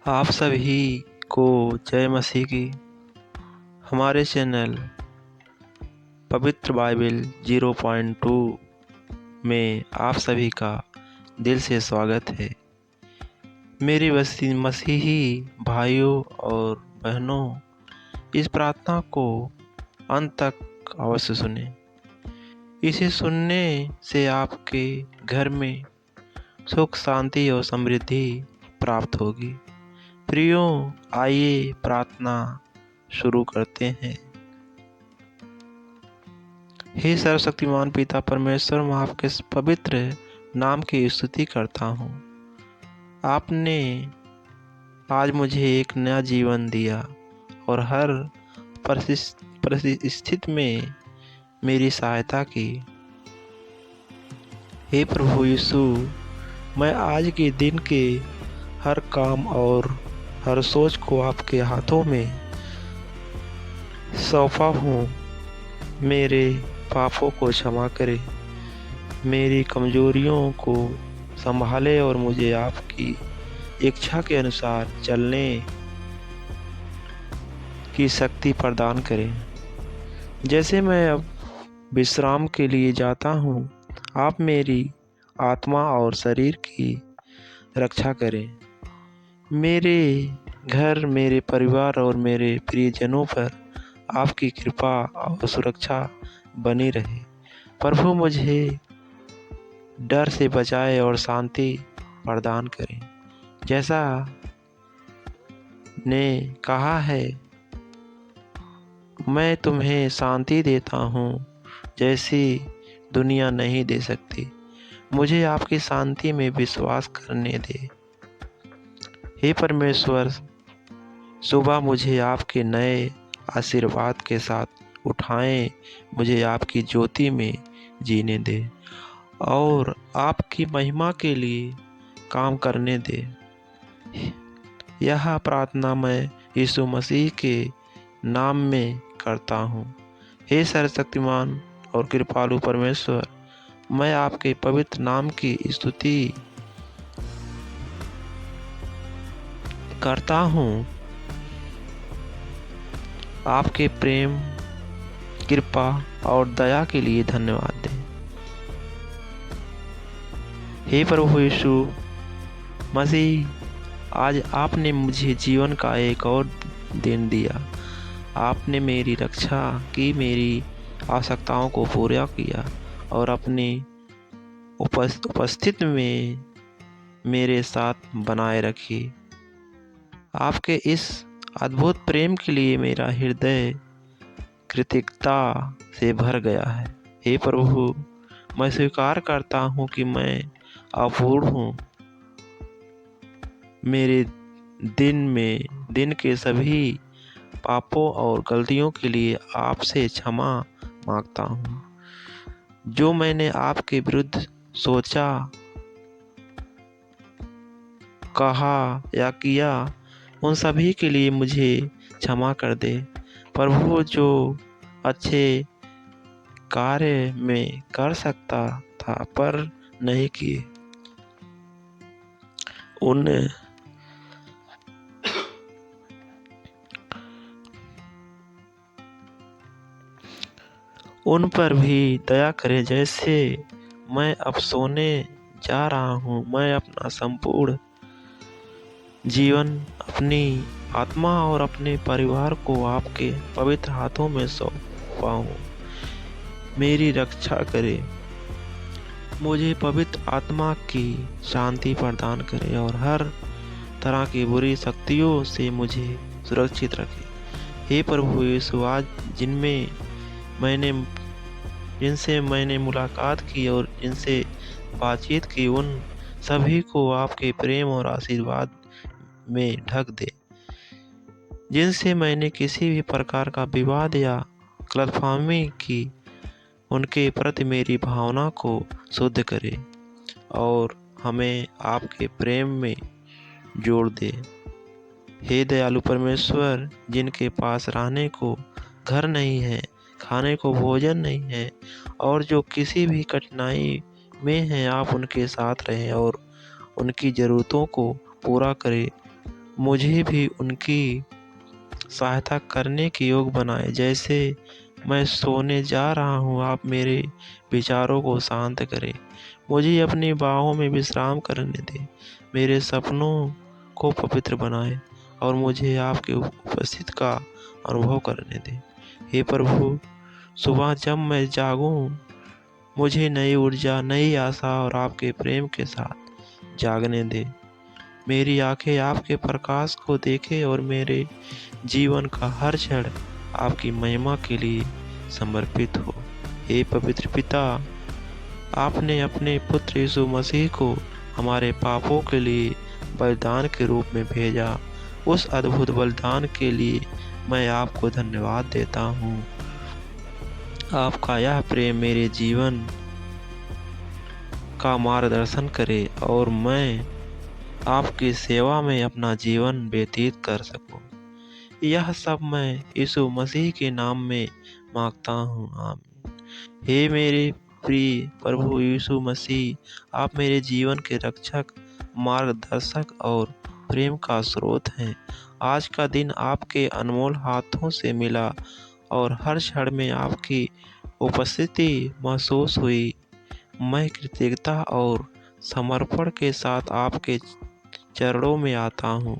आप सभी को जय मसीह की। हमारे चैनल पवित्र बाइबल 0.2 में आप सभी का दिल से स्वागत है। मेरे मसीही भाइयों और बहनों, इस प्रार्थना को अंत तक अवश्य सुनें। इसे सुनने से आपके घर में सुख, शांति और समृद्धि प्राप्त होगी। प्रियो, आइए प्रार्थना शुरू करते हैं। हे सर्वशक्तिमान पिता परमेश्वर, मैं आपके पवित्र नाम की स्तुति करता हूँ। आपने आज मुझे एक नया जीवन दिया और हर परिस्थिति में मेरी सहायता की। हे प्रभु यीशु, मैं आज के दिन के हर काम और हर सोच को आपके हाथों में सौंपा हूँ। मेरे पापों को क्षमा करें, मेरी कमजोरियों को संभाले और मुझे आपकी इच्छा के अनुसार चलने की शक्ति प्रदान करें। जैसे मैं अब विश्राम के लिए जाता हूँ, आप मेरी आत्मा और शरीर की रक्षा करें। मेरे घर, मेरे परिवार और मेरे प्रियजनों पर आपकी कृपा और सुरक्षा बनी रहे। प्रभु, मुझे डर से बचाए और शांति प्रदान करें। जैसा ने कहा है, मैं तुम्हें शांति देता हूँ जैसी दुनिया नहीं दे सकती। मुझे आपकी शांति में विश्वास करने दे। हे परमेश्वर, सुबह मुझे आपके नए आशीर्वाद के साथ उठाएं, मुझे आपकी ज्योति में जीने दे और आपकी महिमा के लिए काम करने दे। यह प्रार्थना मैं यीशु मसीह के नाम में करता हूँ। हे सर्वशक्तिमान और कृपालु परमेश्वर, मैं आपके पवित्र नाम की स्तुति करता हूँ। आपके प्रेम, कृपा और दया के लिए धन्यवाद दें। हे प्रभु यीशु मसीह, आज आपने मुझे जीवन का एक और दिन दिया। आपने मेरी रक्षा की, मेरी आवश्यकताओं को पूरा किया और अपनी उपस्थिति में मेरे साथ बनाए रखी। आपके इस अद्भुत प्रेम के लिए मेरा हृदय कृतज्ञता से भर गया है। हे प्रभु, मैं स्वीकार करता हूँ कि मैं अपूर्ण हूँ। मेरे दिन के सभी पापों और गलतियों के लिए आपसे क्षमा मांगता हूँ। जो मैंने आपके विरुद्ध सोचा, कहा या किया, उन सभी के लिए मुझे क्षमा कर दे। प्रभु, जो अच्छे कार्य में कर सकता था पर नहीं किए, उन पर भी दया करें। जैसे मैं अब सोने जा रहा हूँ, मैं अपना संपूर्ण जीवन, अपनी आत्मा और अपने परिवार को आपके पवित्र हाथों में सौंपा हूँ। मेरी रक्षा करें, मुझे पवित्र आत्मा की शांति प्रदान करें और हर तरह की बुरी शक्तियों से मुझे सुरक्षित रखें। हे प्रभु यीशु, आज जिनसे मैंने मुलाकात की और जिनसे बातचीत की, उन सभी को आपके प्रेम और आशीर्वाद में ढक दे। जिनसे मैंने किसी भी प्रकार का विवाद या गलतफहमी की, उनके प्रति मेरी भावना को शुद्ध करे और हमें आपके प्रेम में जोड़ दे। हे दयालु परमेश्वर, जिनके पास रहने को घर नहीं है, खाने को भोजन नहीं है और जो किसी भी कठिनाई में हैं, आप उनके साथ रहें और उनकी ज़रूरतों को पूरा करें। मुझे भी उनकी सहायता करने के योग बनाए। जैसे मैं सोने जा रहा हूँ, आप मेरे विचारों को शांत करें, मुझे अपनी बाहों में विश्राम करने दें, मेरे सपनों को पवित्र बनाएं और मुझे आपके उपस्थित का अनुभव करने दें। हे प्रभु, सुबह जब मैं जागूं, मुझे नई ऊर्जा, नई आशा और आपके प्रेम के साथ जागने दें। मेरी आंखें आपके प्रकाश को देखें और मेरे जीवन का हर क्षण आपकी महिमा के लिए समर्पित हो। हे पवित्र पिता, आपने अपने पुत्र यीशु मसीह को हमारे पापों के लिए बलिदान के रूप में भेजा। उस अद्भुत बलिदान के लिए मैं आपको धन्यवाद देता हूँ। आपका यह प्रेम मेरे जीवन का मार्गदर्शन करे और मैं आपकी सेवा में अपना जीवन व्यतीत कर सकूं। यह सब मैं यीशु मसीह के नाम में मांगता हूँ, आमीन। हे मेरे प्रिय प्रभु यीशु मसीह, आप मेरे जीवन के रक्षक, मार्गदर्शक और प्रेम का स्रोत हैं। आज का दिन आपके अनमोल हाथों से मिला और हर क्षण में आपकी उपस्थिति महसूस हुई। मैं कृतज्ञता और समर्पण के साथ आपके चरणों में आता हूँ।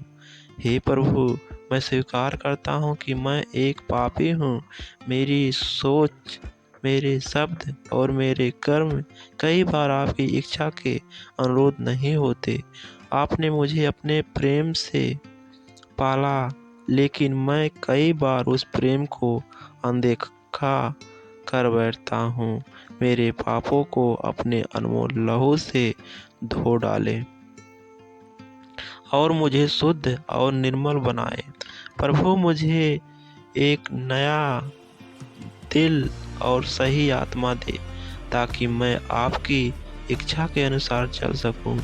हे प्रभु, मैं स्वीकार करता हूँ कि मैं एक पापी हूँ। मेरी सोच, मेरे शब्द और मेरे कर्म कई बार आपकी इच्छा के अनुरूप नहीं होते। आपने मुझे अपने प्रेम से पाला, लेकिन मैं कई बार उस प्रेम को अनदेखा कर बैठता हूँ। मेरे पापों को अपने अनमोल लहू से धो डालें और मुझे शुद्ध और निर्मल बनाए। प्रभु, मुझे एक नया दिल और सही आत्मा दे, ताकि मैं आपकी इच्छा के अनुसार चल सकूं।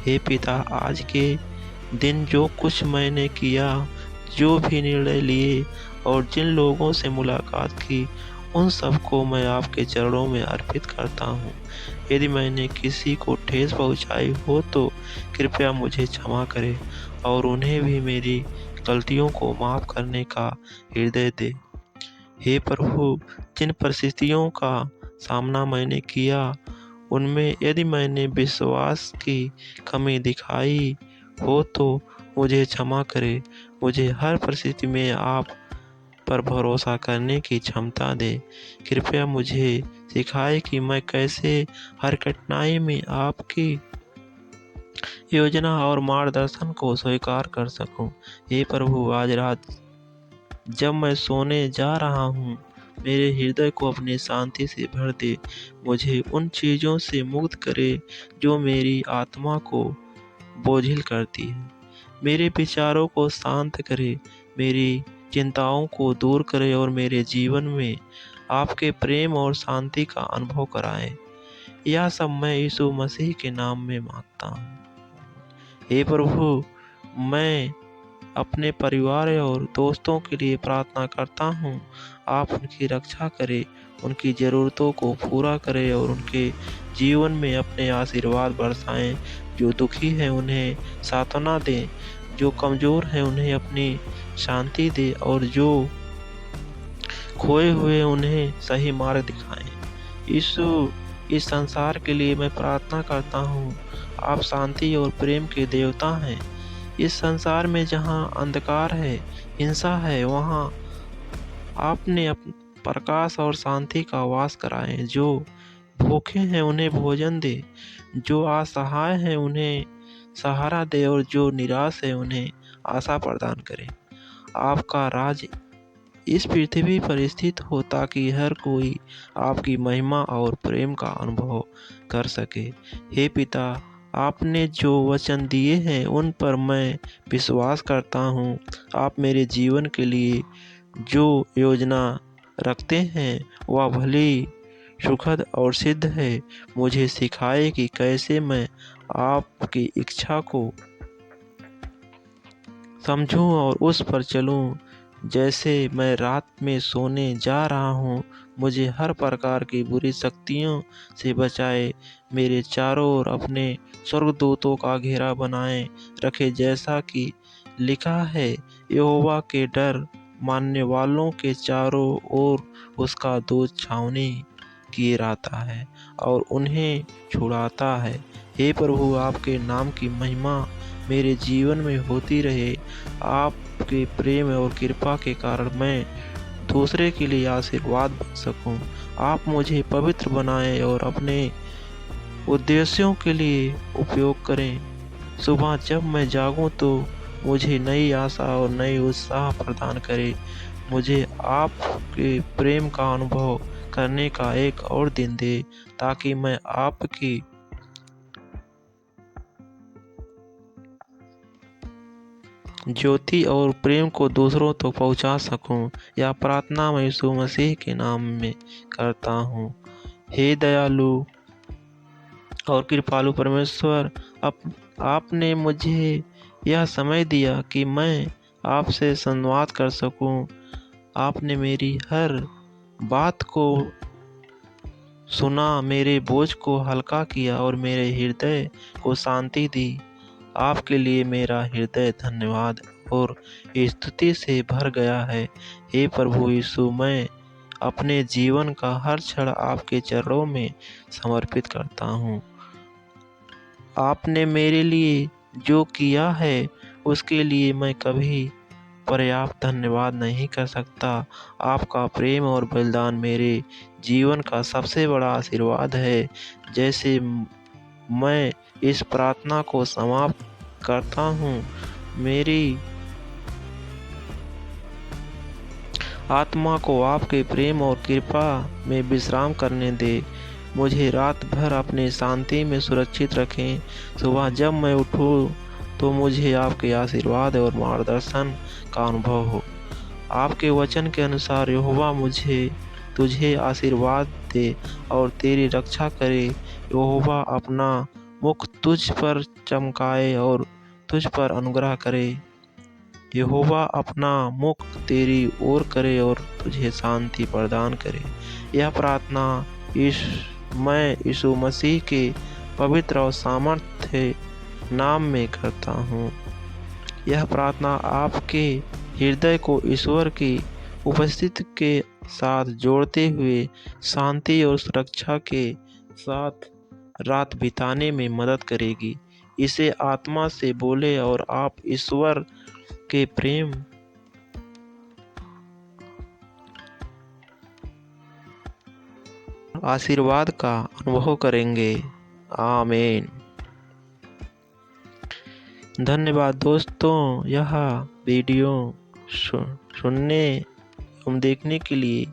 हे पिता, आज के दिन जो कुछ मैंने किया, जो भी निर्णय लिए और जिन लोगों से मुलाकात की, उन सबको मैं आपके चरणों में अर्पित करता हूँ। यदि मैंने किसी को ठेस पहुँचाई हो तो कृपया मुझे क्षमा करें और उन्हें भी मेरी गलतियों को माफ़ करने का हृदय दे। हे प्रभु, जिन परिस्थितियों का सामना मैंने किया, उनमें यदि मैंने विश्वास की कमी दिखाई हो तो मुझे क्षमा करें। मुझे हर परिस्थिति में आप पर भरोसा करने की क्षमता दें। कृपया मुझे सिखाएं कि मैं कैसे हर कठिनाई में आपकी योजना और मार्गदर्शन को स्वीकार कर सकूं। हे प्रभु, आज रात जब मैं सोने जा रहा हूँ, मेरे हृदय को अपनी शांति से भर दे। मुझे उन चीज़ों से मुक्त करे जो मेरी आत्मा को बोझिल करती है। मेरे विचारों को शांत करे, मेरी चिंताओं को दूर करे और मेरे जीवन में आपके प्रेम और शांति का अनुभव कराए। यह सब मैं यीशु मसीह के नाम में मांगता हूँ। हे प्रभु, मैं अपने परिवार और दोस्तों के लिए प्रार्थना करता हूँ। आप उनकी रक्षा करें, उनकी ज़रूरतों को पूरा करें और उनके जीवन में अपने आशीर्वाद बरसाएं। जो दुखी हैं उन्हें सांत्वना दें, जो कमज़ोर हैं उन्हें अपनी शांति दें और जो खोए हुए उन्हें सही मार्ग दिखाएं। यीशु, इस संसार के लिए मैं प्रार्थना करता हूँ। आप शांति और प्रेम के देवता हैं। इस संसार में जहाँ अंधकार है, हिंसा है, वहाँ आपने प्रकाश और शांति का वास कराएं। जो भूखे हैं उन्हें भोजन दे, जो असहाय हैं उन्हें सहारा दे और जो निराश है उन्हें आशा प्रदान करें। आपका राज इस पृथ्वी पर स्थित हो ताकि हर कोई आपकी महिमा और प्रेम का अनुभव कर सके। हे पिता, आपने जो वचन दिए हैं उन पर मैं विश्वास करता हूँ। आप मेरे जीवन के लिए जो योजना रखते हैं वह भली, सुखद और सिद्ध है। मुझे सिखाए कि कैसे मैं आपकी इच्छा को समझूं और उस पर चलूं। जैसे मैं रात में सोने जा रहा हूँ, मुझे हर प्रकार की बुरी शक्तियों से बचाए। मेरे चारों ओर अपने स्वर्गदूतों का घेरा बनाए रखे, जैसा कि लिखा है, यहोवा के डर मानने वालों के चारों ओर उसका दूत छावनी किए रहता है और उन्हें छुड़ाता है। हे प्रभु, आपके नाम की महिमा मेरे जीवन में होती रहे। आपके प्रेम और कृपा के कारण मैं दूसरे के लिए आशीर्वाद बन सकूं। आप मुझे पवित्र बनाएं और अपने उद्देश्यों के लिए उपयोग करें। सुबह जब मैं जागूं तो मुझे नई आशा और नई उत्साह प्रदान करें। मुझे आपके प्रेम का अनुभव करने का एक और दिन दे, ताकि मैं आपकी ज्योति और प्रेम को दूसरों तक पहुंचा सकूं। यह प्रार्थना मैं यीशु मसीह के नाम में करता हूं। हे दयालु और कृपालु परमेश्वर, आपने मुझे यह समय दिया कि मैं आपसे संवाद कर सकूं। आपने मेरी हर बात को सुना, मेरे बोझ को हल्का किया और मेरे हृदय को शांति दी। आपके लिए मेरा हृदय धन्यवाद और स्तुति से भर गया है। हे प्रभु यीशु, मैं अपने जीवन का हर क्षण आपके चरणों में समर्पित करता हूँ। आपने मेरे लिए जो किया है उसके लिए मैं कभी पर्याप्त धन्यवाद नहीं कर सकता। आपका प्रेम और बलिदान मेरे जीवन का सबसे बड़ा आशीर्वाद है। जैसे मैं इस प्रार्थना को समाप्त करता हूँ, मेरी आत्मा को आपके प्रेम और कृपा में विश्राम करने दे। मुझे रात भर अपनी शांति में सुरक्षित रखें। सुबह जब मैं उठूँ तो मुझे आपके आशीर्वाद और मार्गदर्शन का अनुभव हो। आपके वचन के अनुसार यहोवा तुझे आशीर्वाद दे और तेरी रक्षा करे। यहोवा अपना मुख तुझ पर चमकाए और तुझ पर अनुग्रह करे। यहोवा अपना मुख तेरी ओर करे और तुझे शांति प्रदान करे। यह प्रार्थना मैं यीशु मसीह के पवित्र और सामर्थ्य नाम में करता हूँ। यह प्रार्थना आपके हृदय को ईश्वर की उपस्थिति के साथ जोड़ते हुए शांति और सुरक्षा के साथ रात बिताने में मदद करेगी। इसे आत्मा से बोले और आप ईश्वर के प्रेम आशीर्वाद का अनुभव करेंगे। आमीन। धन्यवाद दोस्तों, यह वीडियो सुनने एवं देखने के लिए।